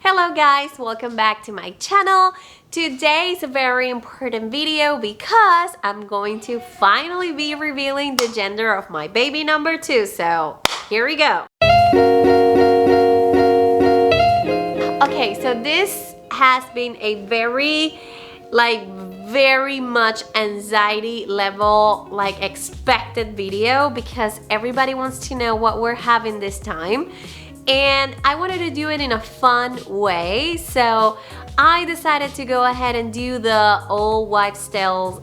Hello guys, welcome back to my channel. Today is a very important video because I'm going to finally be revealing the gender of my baby number 2. So here we go. Okay, so this has been a very much anxiety level expected video because everybody wants to know what we're having this time. And I wanted to do it in a fun way, so I decided to go ahead and do the All Wives Tales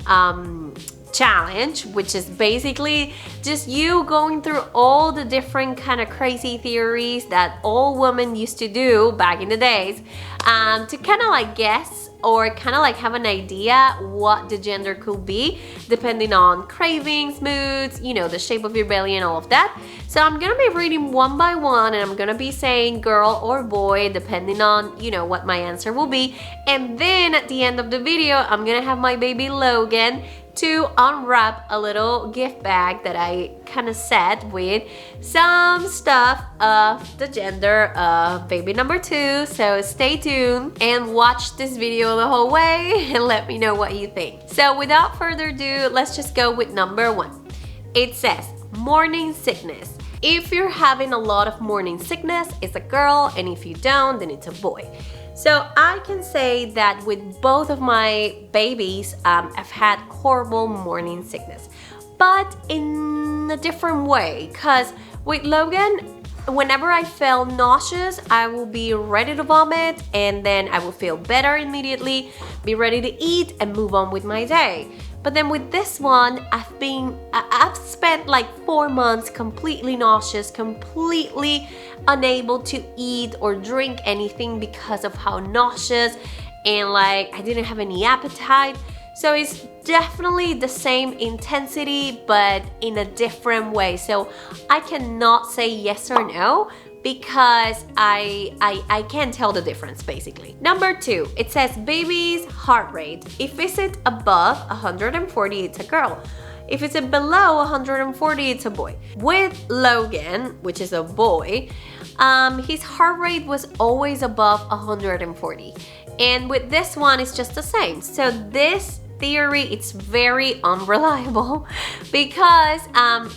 challenge, which is basically just you going through all the different kind of crazy theories that all women used to do back in the days to kind of guess or kind of have an idea what the gender could be depending on cravings, moods, you know, the shape of your belly and all of that. So I'm gonna be reading one by one and I'm gonna be saying girl or boy depending on, you know, what my answer will be. And then at the end of the video, I'm gonna have my baby Logan to unwrap a little gift bag that I kind of set with some stuff of the gender of baby number 2. So stay tuned and watch this video the whole way and let me know what you think. So without further ado, let's just go with number 1. It says morning sickness. If you're having a lot of morning sickness, it's a girl, and if you don't, then it's a boy. So I can say that with both of my babies, I've had horrible morning sickness, but in a different way. Because with Logan, whenever I feel nauseous, I will be ready to vomit, and then I will feel better immediately, be ready to eat, and move on with my day. But then with this one, I've spent like 4 months completely nauseous, completely unable to eat or drink anything because of how nauseous, and I didn't have any appetite. So it's definitely the same intensity, but in a different way. So I cannot say yes or no because I can't tell the difference basically. Number 2, it says baby's heart rate. If it's above 140, it's a girl. If it's below 140, it's a boy. With Logan, which is a boy, his heart rate was always above 140. And with this one, it's just the same. So this theory, it's very unreliable because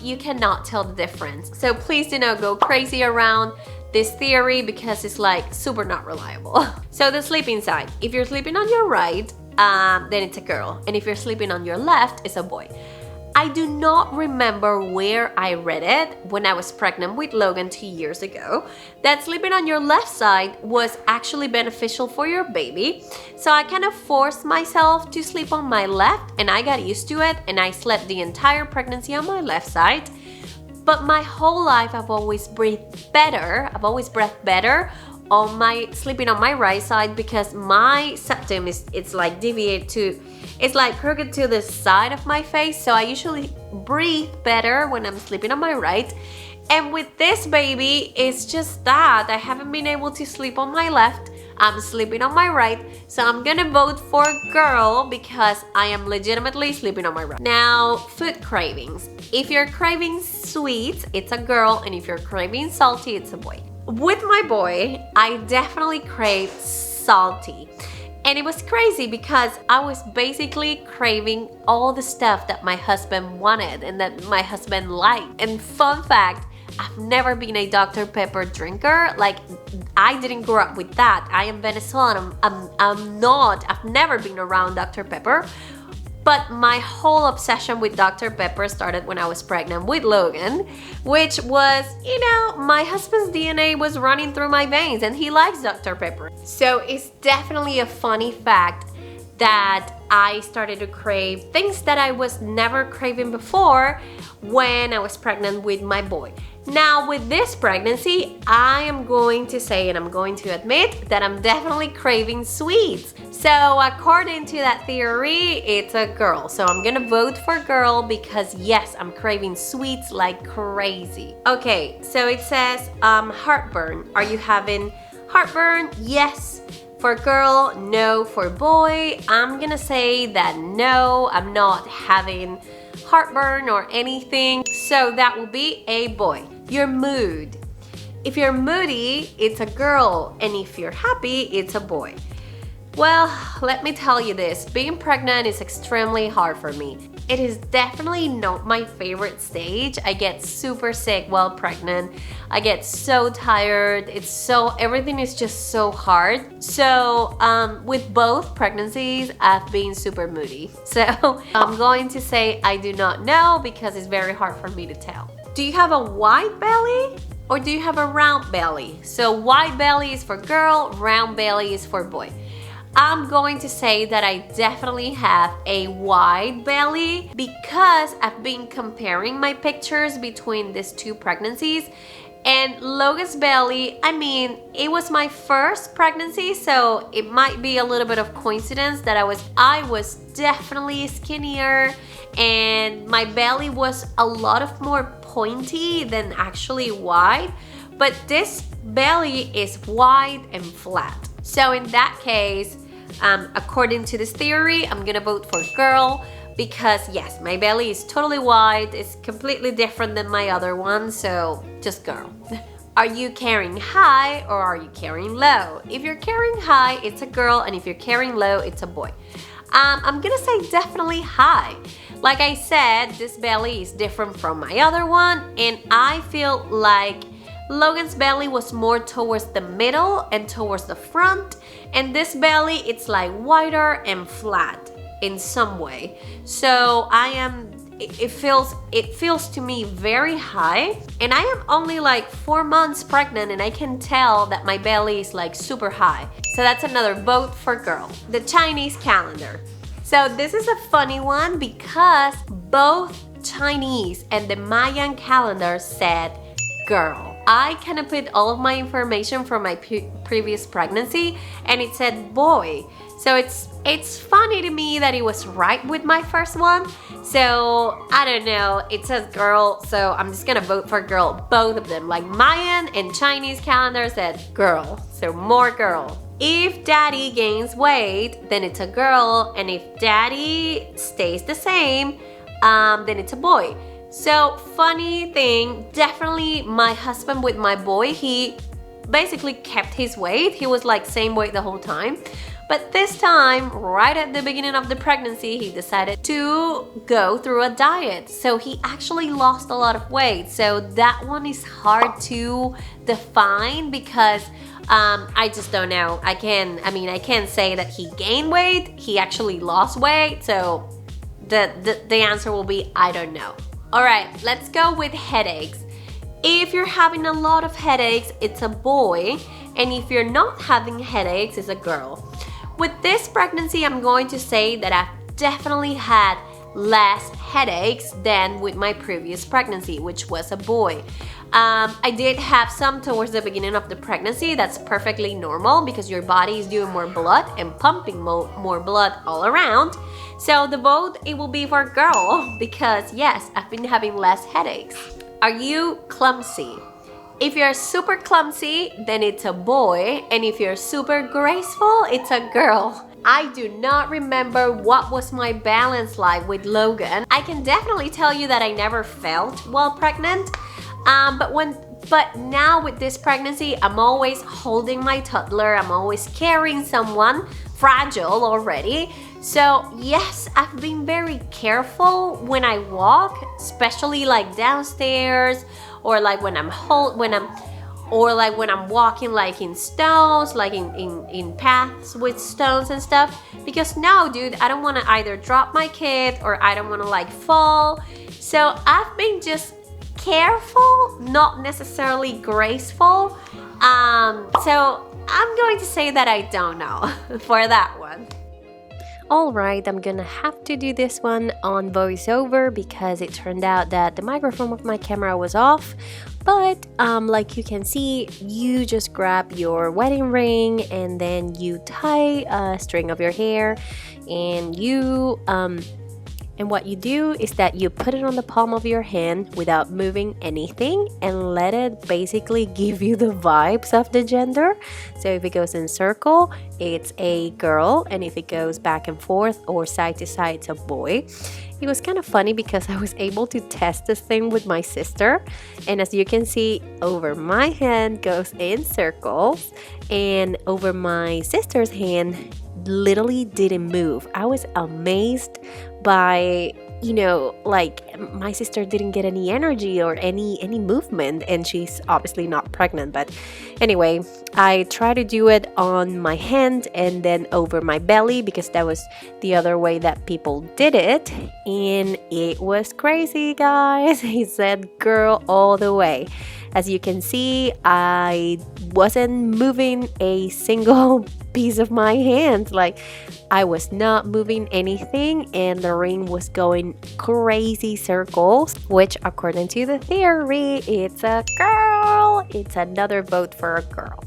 you cannot tell the difference. So please do not go crazy around this theory because it's super not reliable. So the sleeping side, if you're sleeping on your right, then it's a girl. And if you're sleeping on your left, it's a boy. I do not remember where I read it when I was pregnant with Logan 2 years ago, that sleeping on your left side was actually beneficial for your baby. So I kind of forced myself to sleep on my left and I got used to it, and I slept the entire pregnancy on my left side. But my whole life I've always breathed better. I've always breathed better on sleeping on my right side because my septum it's deviated to, it's crooked to the side of my face, so I usually breathe better when I'm sleeping on my right. And with this baby, it's just that I haven't been able to sleep on my left. I'm sleeping on my right, so I'm gonna vote for girl because I am legitimately sleeping on my right. Now, food cravings. If you're craving sweets, it's a girl, and if you're craving salty, it's a boy. With my boy, I definitely crave salty. And it was crazy because I was basically craving all the stuff that my husband wanted and that my husband liked. And fun fact, I've never been a Dr. Pepper drinker. I didn't grow up with that. I am Venezuelan. I've never been around Dr. Pepper. But my whole obsession with Dr. Pepper started when I was pregnant with Logan, which was, you know, my husband's DNA was running through my veins and he likes Dr. Pepper. So it's definitely a funny fact that I started to crave things that I was never craving before when I was pregnant with my boy. Now with this pregnancy, I am going to say and I'm going to admit that I'm definitely craving sweets. So according to that theory, it's a girl. So I'm gonna vote for girl because yes, I'm craving sweets like crazy. Okay, so it says heartburn. Are you having heartburn? Yes for girl, no for boy. I'm gonna say that no, I'm not having heartburn or anything. So that will be a boy. Your mood. If you're moody, it's a girl, and if you're happy, it's a boy. Well, let me tell you this, being pregnant is extremely hard for me. It is definitely not my favorite stage. I get super sick while pregnant. I get so tired. Everything is just so hard. So with both pregnancies, I've been super moody. So I'm going to say I do not know because it's very hard for me to tell. Do you have a wide belly or do you have a round belly? So wide belly is for girl, round belly is for boy. I'm going to say that I definitely have a wide belly because I've been comparing my pictures between these two pregnancies. And Logan's belly, I mean, it was my first pregnancy, so it might be a little bit of coincidence that I was definitely skinnier and my belly was a lot of more pointy than actually wide. But this belly is wide and flat. So in that case, according to this theory, I'm gonna vote for girl because yes, my belly is totally wide. It's completely different than my other one, so just girl. Are you carrying high or are you carrying low? If you're carrying high, it's a girl, and if you're carrying low, it's a boy. I'm gonna say definitely high. Like I said, this belly is different from my other one, and I feel like Logan's belly was more towards the middle and towards the front, and this belly, it's like wider and flat in some way. So it feels to me very high, and I am only like 4 months pregnant and I can tell that my belly is like super high. So that's another vote for girl. The Chinese calendar. So this is a funny one because both Chinese and the Mayan calendar said girl. I kind of put all of my information from my previous pregnancy and it said boy. So it's funny to me that it was right with my first one. So I don't know, it says girl, so I'm just gonna vote for girl, both of them. Like Mayan and Chinese calendar said girl, so more girl. If daddy gains weight, then it's a girl, and if daddy stays the same, then it's a boy. So funny thing, definitely my husband with my boy, he basically kept his weight. He was like same weight the whole time. But this time, right at the beginning of the pregnancy, he decided to go through a diet. So he actually lost a lot of weight. So that one is hard to define because I just don't know. I can't say that he gained weight. He actually lost weight. So the answer will be I don't know. All right, let's go with headaches. If you're having a lot of headaches, it's a boy, and if you're not having headaches, it's a girl. With this pregnancy, I'm going to say that I've definitely had less headaches than with my previous pregnancy, which was a boy. I did have some towards the beginning of the pregnancy. That's perfectly normal because your body is doing more blood and pumping more blood all around. So the vote, it will be for girl because yes, I've been having less headaches. Are you clumsy? If you're super clumsy, then it's a boy, and if you're super graceful, it's a girl. I do not remember what was my balance like with Logan. I can definitely tell you that I never felt while pregnant, but now with this pregnancy, I'm always holding my toddler, I'm always carrying someone fragile already. So yes, I've been very careful when I walk, especially like downstairs, or like when I'm walking like in stones, like in paths with stones and stuff. Because now, dude, I don't want to either drop my kid or I don't want to like fall. So I've been just careful, not necessarily graceful. So I'm going to say that I don't know for that one. Alright, I'm gonna have to do this one on voiceover because it turned out that the microphone of my camera was off. But like you can see, you just grab your wedding ring and then you tie a string of your hair, and what you do is that you put it on the palm of your hand without moving anything and let it basically give you the vibes of the gender. So if it goes in circle, it's a girl, and if it goes back and forth or side to side, it's a boy. It was kind of funny because I was able to test this thing with my sister, and as you can see, over my hand goes in circles, and over my sister's hand literally didn't move. I was amazed by, you know, like my sister didn't get any energy or any movement, and she's obviously not pregnant. But anyway, I tried to do it on my hand and then over my belly because that was the other way that people did it, and it was crazy, guys. He said girl all the way. As you can see, I wasn't moving a single piece of my hand. Like, I was not moving anything, and the ring was going crazy circles, which according to the theory, it's a girl. It's another vote for a girl.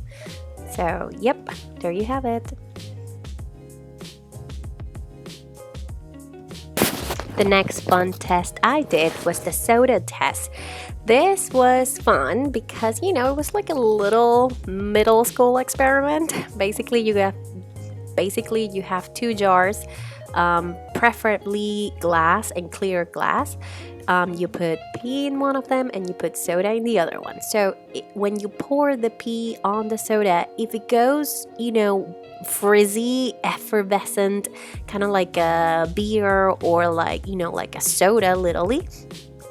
So, yep, there you have it. The next fun test I did was the soda test. This was fun because, you know, it was like a little middle school experiment. Basically, you have 2 jars, preferably glass and clear glass. You put pee in one of them and you put soda in the other one. So when you pour the pee on the soda, if it goes, you know, frizzy, effervescent, kind of like a beer or like, you know, like a soda literally,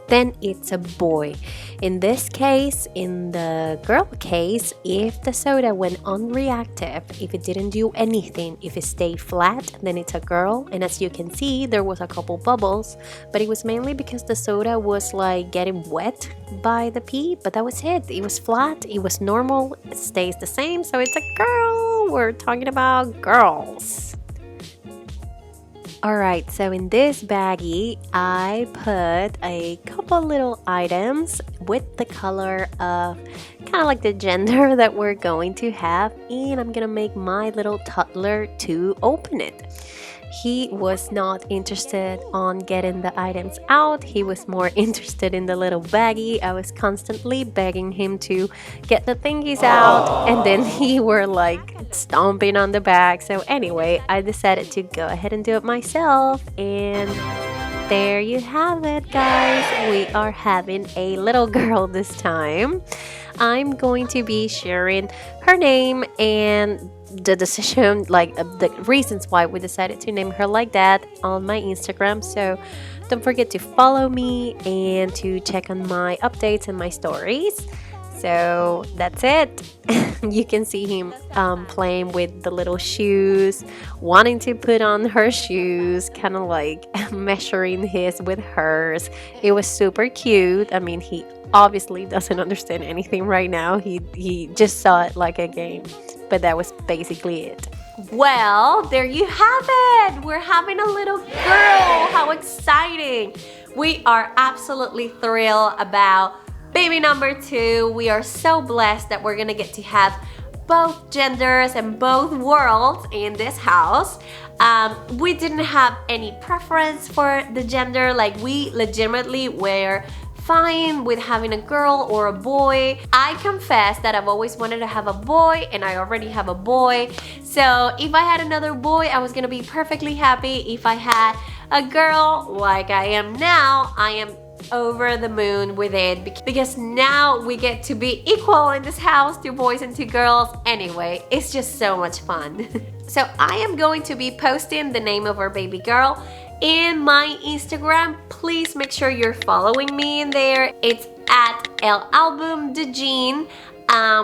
then it's a boy. In this case, in the girl case, if the soda went unreactive, if it didn't do anything, if it stayed flat, then it's a girl. And as you can see, there was a couple bubbles, but it was mainly because the soda was like getting wet by the pee, but that was it. It was flat, it was normal, it stays the same, so it's a girl. We're talking about girls. Alright, so in this baggie, I put a couple little items with the color of kind of like the gender that we're going to have, and I'm gonna make my little toddler to open it. He was not interested on getting the items out. He was more interested in the little baggie. I was constantly begging him to get the thingies out, and then he were like stomping on the bag. So anyway, I decided to go ahead and do it myself, and there you have it, guys. We are having a little girl this time. I'm going to be sharing her name and the decision, like the reasons why we decided to name her like that, on my Instagram. So don't forget to follow me and to check on my updates and my stories. So that's it. You can see him playing with the little shoes, wanting to put on her shoes, kind of like measuring his with hers. It was super cute. I mean, he obviously doesn't understand anything right now. He just saw it like a game, but that was basically it. Well, there you have it. We're having a little girl. How exciting. We are absolutely thrilled about baby number 2. We are so blessed that we're gonna get to have both genders and both worlds in this house. We didn't have any preference for the gender. Like, we legitimately were fine with having a girl or a boy. I confess that I've always wanted to have a boy, and I already have a boy. So if I had another boy, I was gonna be perfectly happy. If I had a girl like I am now, I am over the moon with it, because now we get to be equal in this house, 2 boys and 2 girls. Anyway, it's just so much fun. So I am going to be posting the name of our baby girl in my Instagram. Please make sure you're following me in there. It's at @albumdegene,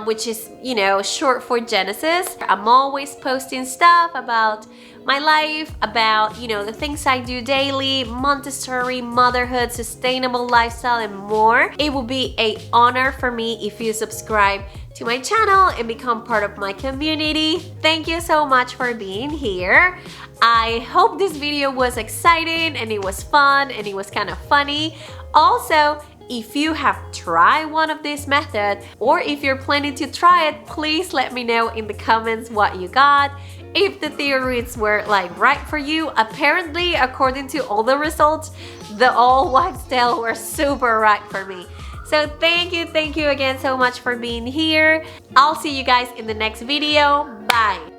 which is, you know, short for Genesis. I'm always posting stuff about my life, about, you know, the things I do daily, Montessori, motherhood, sustainable lifestyle, and more. It will be an honor for me if you subscribe to my channel and become part of my community. Thank you so much for being here. I hope this video was exciting and it was fun and it was kind of funny. Also, if you have tried one of these methods, or if you're planning to try it, please let me know in the comments what you got. If the theories were like right for you. Apparently, according to all the results, the all wives tale were super right for me. So thank you again so much for being here. I'll see you guys in the next video. Bye.